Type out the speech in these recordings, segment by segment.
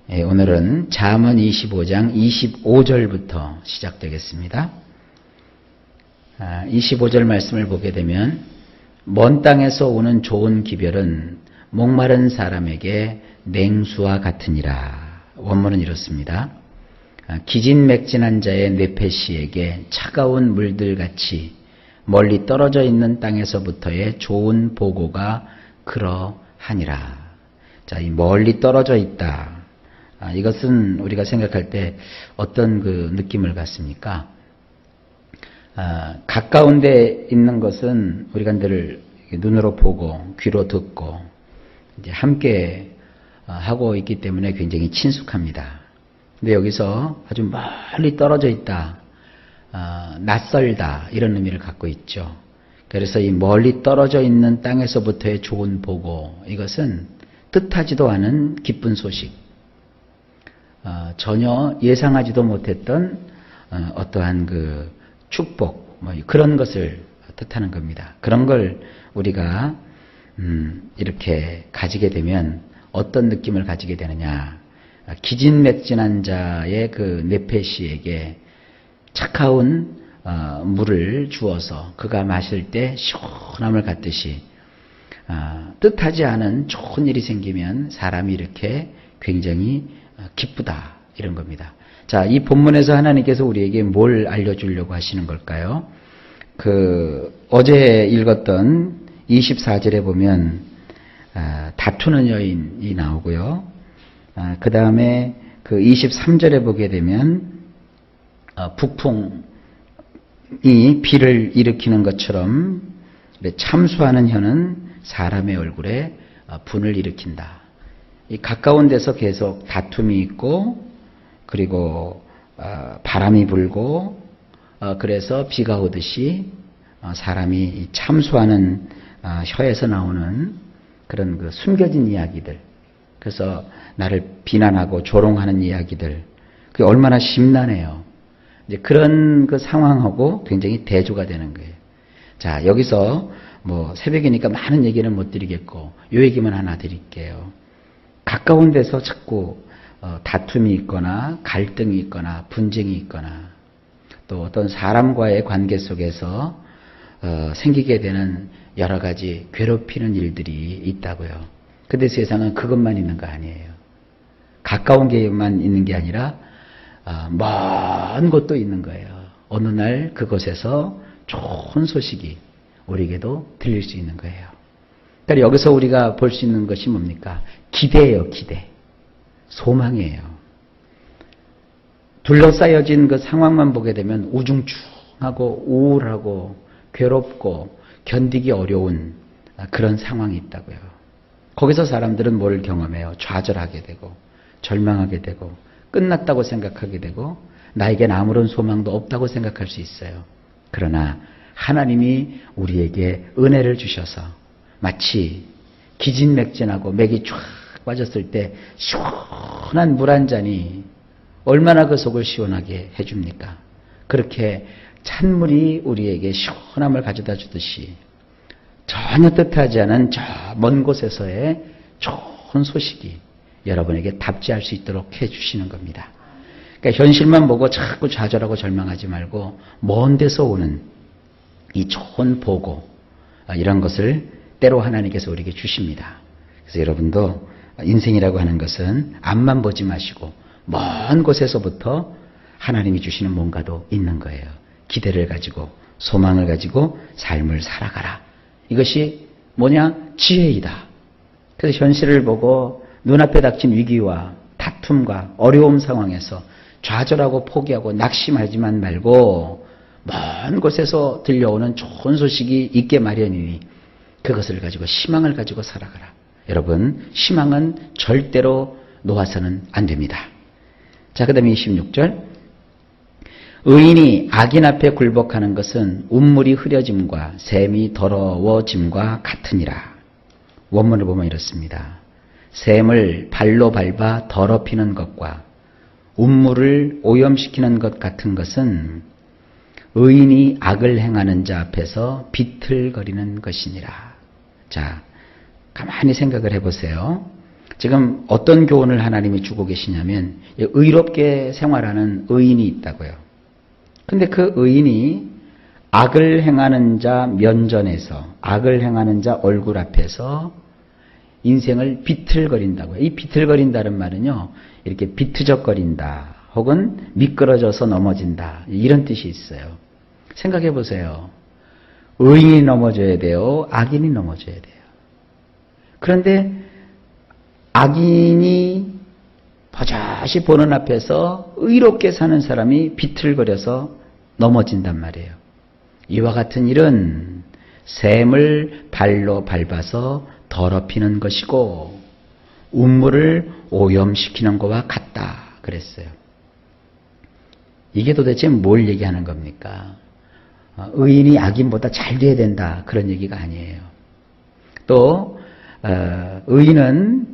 오늘은 잠언 25장 25절부터 시작되겠습니다. 25절 말씀을 보게 되면 먼 땅에서 오는 좋은 기별은 목마른 사람에게 냉수와 같으니라. 원문은 이렇습니다. 기진맥진한 자의 뇌폐시에게 차가운 물들같이 멀리 떨어져 있는 땅에서부터의 좋은 보고가 그러하니라. 자, 이 멀리 떨어져 있다. 이것은 우리가 생각할 때 어떤 그 느낌을 갖습니까? 가까운 데 있는 것은 우리가 늘 눈으로 보고 귀로 듣고 이제 함께 하고 있기 때문에 굉장히 친숙합니다. 근데 여기서 아주 멀리 떨어져 있다, 낯설다 이런 의미를 갖고 있죠. 그래서 이 멀리 떨어져 있는 땅에서부터의 좋은 보고, 이것은 뜻하지도 않은 기쁜 소식, 전혀 예상하지도 못했던 어떠한 그 축복, 그런 것을 뜻하는 겁니다. 그런 걸 우리가 이렇게 가지게 되면 어떤 느낌을 가지게 되느냐? 기진맥진한 자의 그 뇌폐시에게 차가운 물을 주어서 그가 마실 때 시원함을 갖듯이 뜻하지 않은 좋은 일이 생기면 사람이 이렇게 굉장히 기쁘다, 이런 겁니다. 자, 이 본문에서 하나님께서 우리에게 뭘 알려주려고 하시는 걸까요? 어제 읽었던 24절에 보면 다투는 여인이 나오고요. 그 다음에 그 23절에 보게 되면 북풍이 비를 일으키는 것처럼 참수하는 혀는 사람의 얼굴에 분을 일으킨다. 이 가까운 데서 계속 다툼이 있고, 그리고 바람이 불고, 그래서 비가 오듯이 사람이 참수하는 혀에서 나오는 그런 그 숨겨진 이야기들, 그래서 나를 비난하고 조롱하는 이야기들, 그게 얼마나 심란해요. 이제 그런 그 상황하고 굉장히 대조가 되는 거예요. 자, 여기서 새벽이니까 많은 얘기는 못 드리겠고, 요 얘기만 하나 드릴게요. 가까운 데서 자꾸 다툼이 있거나 갈등이 있거나 분쟁이 있거나 또 어떤 사람과의 관계 속에서 생기게 되는 여러 가지 괴롭히는 일들이 있다고요. 근데 세상은 그것만 있는 거 아니에요. 가까운 게만 있는 게 아니라 먼 곳도 있는 거예요. 어느 날 그곳에서 좋은 소식이 우리에게도 들릴 수 있는 거예요. 그러니까 여기서 우리가 볼 수 있는 것이 뭡니까? 기대예요, 기대. 소망이에요. 둘러싸여진 그 상황만 보게 되면 우중충하고 우울하고 괴롭고 견디기 어려운 그런 상황이 있다고요. 거기서 사람들은 뭘 경험해요? 좌절하게 되고 절망하게 되고 끝났다고 생각하게 되고 나에겐 아무런 소망도 없다고 생각할 수 있어요. 그러나 하나님이 우리에게 은혜를 주셔서 마치 기진맥진하고 맥이 쫙 빠졌을 때 시원한 물 한 잔이 얼마나 그 속을 시원하게 해줍니까? 그렇게 찬물이 우리에게 시원함을 가져다 주듯이 전혀 뜻하지 않은 저 먼 곳에서의 좋은 소식이 여러분에게 답지할 수 있도록 해주시는 겁니다. 그러니까 현실만 보고 자꾸 좌절하고 절망하지 말고 먼 데서 오는 이 좋은 보고, 이런 것을 때로 하나님께서 우리에게 주십니다. 그래서 여러분도 인생이라고 하는 것은 앞만 보지 마시고 먼 곳에서부터 하나님이 주시는 뭔가도 있는 거예요. 기대를 가지고 소망을 가지고 삶을 살아가라. 이것이 뭐냐? 지혜이다. 그래서 현실을 보고 눈앞에 닥친 위기와 다툼과 어려움 상황에서 좌절하고 포기하고 낙심하지만 말고 먼 곳에서 들려오는 좋은 소식이 있게 마련이니 그것을 가지고 희망을 가지고 살아가라. 여러분, 희망은 절대로 놓아서는 안 됩니다. 자, 그 다음에 26절. 의인이 악인 앞에 굴복하는 것은 운물이 흐려짐과 샘이 더러워짐과 같으니라. 원문을 보면 이렇습니다. 샘을 발로 밟아 더럽히는 것과 운물을 오염시키는 것 같은 것은 의인이 악을 행하는 자 앞에서 비틀거리는 것이니라. 자, 가만히 생각을 해보세요. 지금 어떤 교훈을 하나님이 주고 계시냐면 의롭게 생활하는 의인이 있다고요. 근데 그 의인이 악을 행하는 자 면전에서, 악을 행하는 자 얼굴 앞에서 인생을 비틀거린다고요. 이 비틀거린다는 말은요, 이렇게 비트적거린다 혹은 미끄러져서 넘어진다 이런 뜻이 있어요. 생각해 보세요. 의인이 넘어져야 돼요? 악인이 넘어져야 돼요? 그런데 악인이 버젓이 보는 앞에서 의롭게 사는 사람이 비틀거려서 넘어진단 말이에요. 이와 같은 일은 샘을 발로 밟아서 더럽히는 것이고 운물을 오염시키는 것과 같다 그랬어요. 이게 도대체 뭘 얘기하는 겁니까? 의인이 악인보다 잘 돼야 된다 그런 얘기가 아니에요. 또 의인은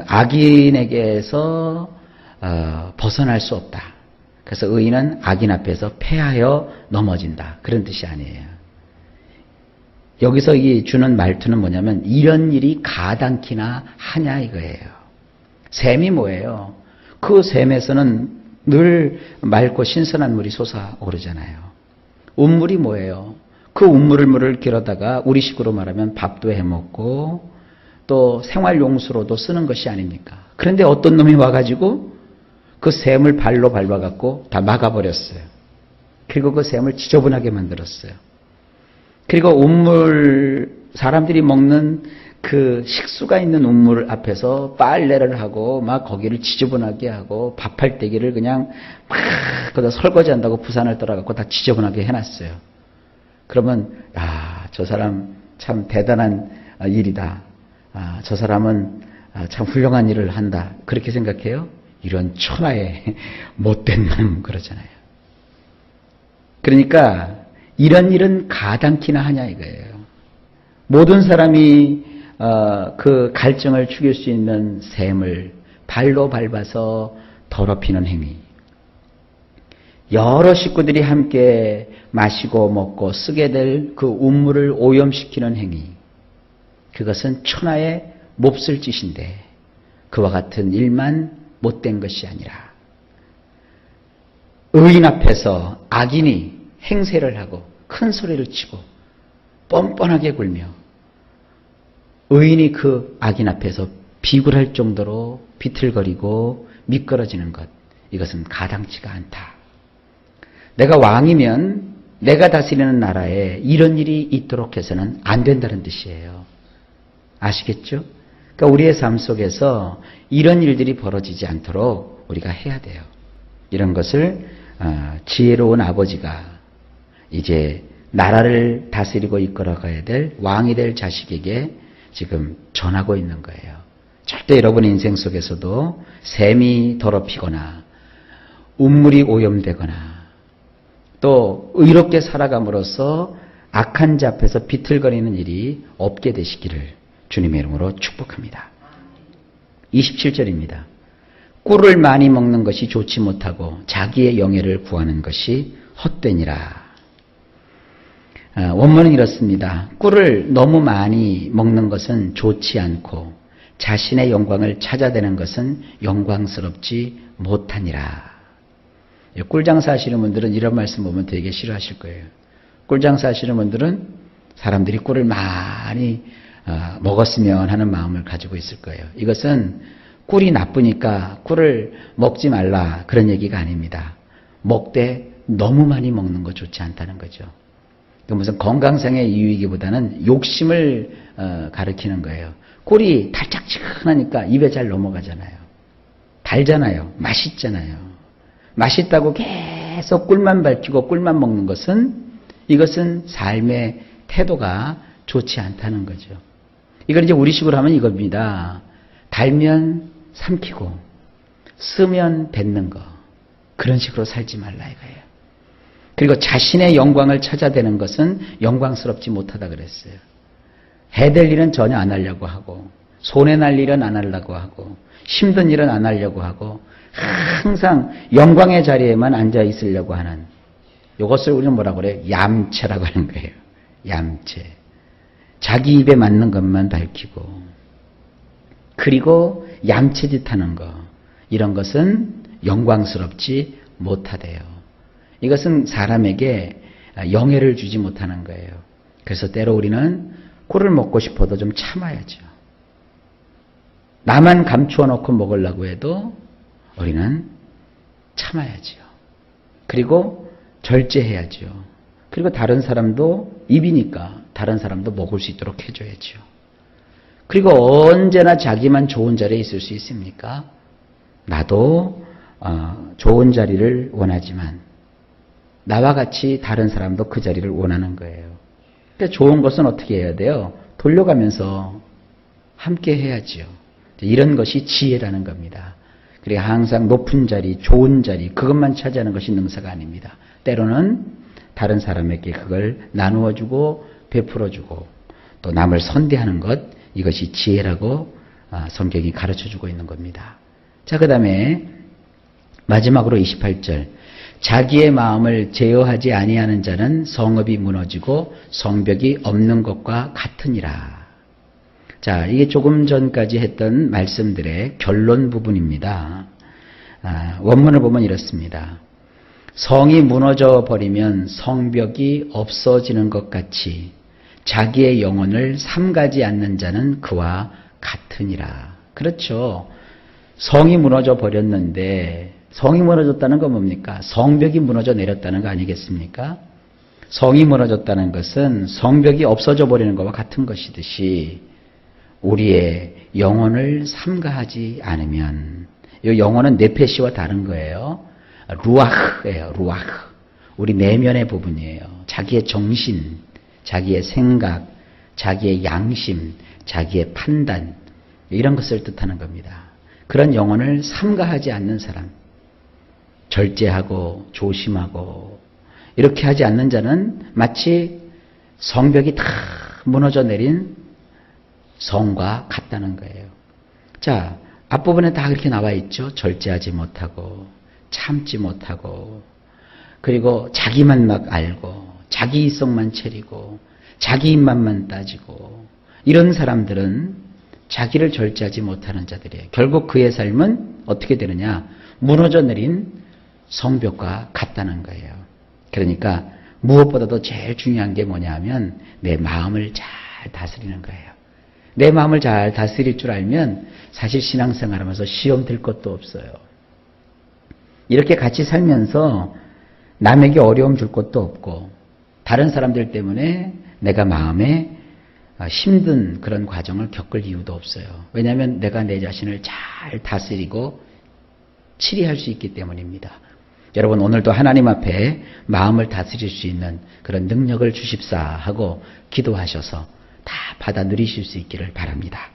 악인에게서 벗어날 수 없다. 그래서 의인은 악인 앞에서 패하여 넘어진다. 그런 뜻이 아니에요. 여기서 이 주는 말투는 뭐냐면 이런 일이 가당키나 하냐 이거예요. 샘이 뭐예요? 그 샘에서는 늘 맑고 신선한 물이 솟아오르잖아요. 운물이 뭐예요? 그 운물을 길어다가 우리식으로 말하면 밥도 해먹고 또 생활용수로도 쓰는 것이 아닙니까? 그런데 어떤 놈이 와가지고 그 샘을 발로 밟아갖고 다 막아버렸어요. 그리고 그 샘을 지저분하게 만들었어요. 그리고 운물, 사람들이 먹는 그 식수가 있는 운물 앞에서 빨래를 하고 막 거기를 지저분하게 하고 밥할 때기를 그냥 막 거기다 설거지 한다고 부산을 떠나갖고 다 지저분하게 해놨어요. 그러면 저 사람 참 대단한 일이다. 저 사람은 참 훌륭한 일을 한다. 그렇게 생각해요? 이런 천하의 못된 놈 그러잖아요. 그러니까 이런 일은 가당키나 하냐 이거예요. 모든 사람이 그 갈증을 죽일 수 있는 샘을 발로 밟아서 더럽히는 행위. 여러 식구들이 함께 마시고 먹고 쓰게 될 그 운물을 오염시키는 행위. 그것은 천하의 몹쓸 짓인데 그와 같은 일만 못된 것이 아니라 의인 앞에서 악인이 행세를 하고 큰 소리를 치고 뻔뻔하게 굴며 의인이 그 악인 앞에서 비굴할 정도로 비틀거리고 미끄러지는 것, 이것은 가당치가 않다. 내가 왕이면 내가 다스리는 나라에 이런 일이 있도록 해서는 안 된다는 뜻이에요. 아시겠죠? 그러니까 우리의 삶 속에서 이런 일들이 벌어지지 않도록 우리가 해야 돼요. 이런 것을 지혜로운 아버지가 이제 나라를 다스리고 이끌어가야 될 왕이 될 자식에게 지금 전하고 있는 거예요. 절대 여러분의 인생 속에서도 샘이 더럽히거나 운물이 오염되거나 또 의롭게 살아감으로써 악한 자 앞에서 비틀거리는 일이 없게 되시기를 주님의 이름으로 축복합니다. 27절입니다. 꿀을 많이 먹는 것이 좋지 못하고 자기의 영예를 구하는 것이 헛되니라. 원문은 이렇습니다. 꿀을 너무 많이 먹는 것은 좋지 않고 자신의 영광을 찾아대는 것은 영광스럽지 못하니라. 꿀장사 하시는 분들은 이런 말씀 보면 되게 싫어하실 거예요. 꿀장사 하시는 분들은 사람들이 꿀을 많이 먹었으면 하는 마음을 가지고 있을 거예요. 이것은 꿀이 나쁘니까 꿀을 먹지 말라 그런 얘기가 아닙니다. 먹되 너무 많이 먹는 거 좋지 않다는 거죠. 무슨 건강상의 이유이기보다는 욕심을 가리키는 거예요. 꿀이 달짝지근하니까 입에 잘 넘어가잖아요. 달잖아요. 맛있잖아요. 맛있다고 계속 꿀만 밝히고 꿀만 먹는 것은 이것은 삶의 태도가 좋지 않다는 거죠. 이걸 이제 우리식으로 하면 이겁니다. 달면 삼키고 쓰면 뱉는 거. 그런 식으로 살지 말라 이거예요. 그리고 자신의 영광을 찾아대는 것은 영광스럽지 못하다 그랬어요. 해될 일은 전혀 안 하려고 하고 손해날 일은 안 하려고 하고 힘든 일은 안 하려고 하고 항상 영광의 자리에만 앉아 있으려고 하는 이것을 우리는 뭐라고 그래요? 얌체라고 하는 거예요. 얌체. 자기 입에 맞는 것만 밝히고 그리고 얌체짓하는 거, 이런 것은 영광스럽지 못하대요. 이것은 사람에게 영예를 주지 못하는 거예요. 그래서 때로 우리는 꿀을 먹고 싶어도 좀 참아야죠. 나만 감추어 놓고 먹으려고 해도 우리는 참아야죠. 그리고 절제해야죠. 그리고 다른 사람도 입이니까 다른 사람도 먹을 수 있도록 해줘야죠. 그리고 언제나 자기만 좋은 자리에 있을 수 있습니까? 나도 좋은 자리를 원하지만 나와 같이 다른 사람도 그 자리를 원하는 거예요. 그러니까 좋은 것은 어떻게 해야 돼요? 돌려가면서 함께 해야지요. 이런 것이 지혜라는 겁니다. 그리고 항상 높은 자리, 좋은 자리, 그것만 차지하는 것이 능사가 아닙니다. 때로는 다른 사람에게 그걸 나누어주고 베풀어주고 또 남을 선대하는 것, 이것이 지혜라고 성경이 가르쳐주고 있는 겁니다. 자, 그 다음에 마지막으로 28절. 자기의 마음을 제어하지 아니하는 자는 성읍이 무너지고 성벽이 없는 것과 같으니라. 자, 이게 조금 전까지 했던 말씀들의 결론 부분입니다. 원문을 보면 이렇습니다. 성이 무너져 버리면 성벽이 없어지는 것 같이 자기의 영혼을 삼가지 않는 자는 그와 같으니라. 그렇죠. 성이 무너져 버렸는데 성이 무너졌다는 건 뭡니까? 성벽이 무너져 내렸다는 거 아니겠습니까? 성이 무너졌다는 것은 성벽이 없어져 버리는 것과 같은 것이듯이 우리의 영혼을 삼가하지 않으면, 이 영혼은 네페시와 다른 거예요. 루아흐예요. 루아흐. 우리 내면의 부분이에요. 자기의 정신, 자기의 생각, 자기의 양심, 자기의 판단, 이런 것을 뜻하는 겁니다. 그런 영혼을 삼가하지 않는 사람, 절제하고 조심하고 이렇게 하지 않는 자는 마치 성벽이 다 무너져 내린 성과 같다는 거예요. 자, 앞부분에 다 그렇게 나와 있죠. 절제하지 못하고 참지 못하고 그리고 자기만 막 알고 자기 이성만 차리고 자기 입맛만 따지고 이런 사람들은 자기를 절제하지 못하는 자들이에요. 결국 그의 삶은 어떻게 되느냐? 무너져 내린 성벽과 같다는 거예요. 그러니까 무엇보다도 제일 중요한 게 뭐냐 하면 내 마음을 잘 다스리는 거예요. 내 마음을 잘 다스릴 줄 알면 사실 신앙생활하면서 시험 들 것도 없어요. 이렇게 같이 살면서 남에게 어려움 줄 것도 없고 다른 사람들 때문에 내가 마음에 힘든 그런 과정을 겪을 이유도 없어요. 왜냐하면 내가 내 자신을 잘 다스리고 치리할 수 있기 때문입니다. 여러분, 오늘도 하나님 앞에 마음을 다스릴 수 있는 그런 능력을 주십사 하고 기도하셔서 다 받아 누리실 수 있기를 바랍니다.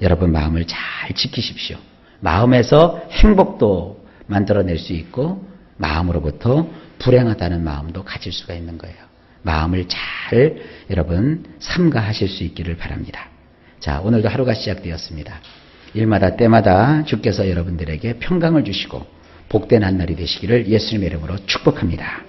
여러분, 마음을 잘 지키십시오. 마음에서 행복도 만들어낼 수 있고 마음으로부터 불행하다는 마음도 가질 수가 있는 거예요. 마음을 잘 여러분 삼가하실 수 있기를 바랍니다. 자, 오늘도 하루가 시작되었습니다. 일마다 때마다 주께서 여러분들에게 평강을 주시고 복된 한 날이 되시기를 예수님의 이름으로 축복합니다.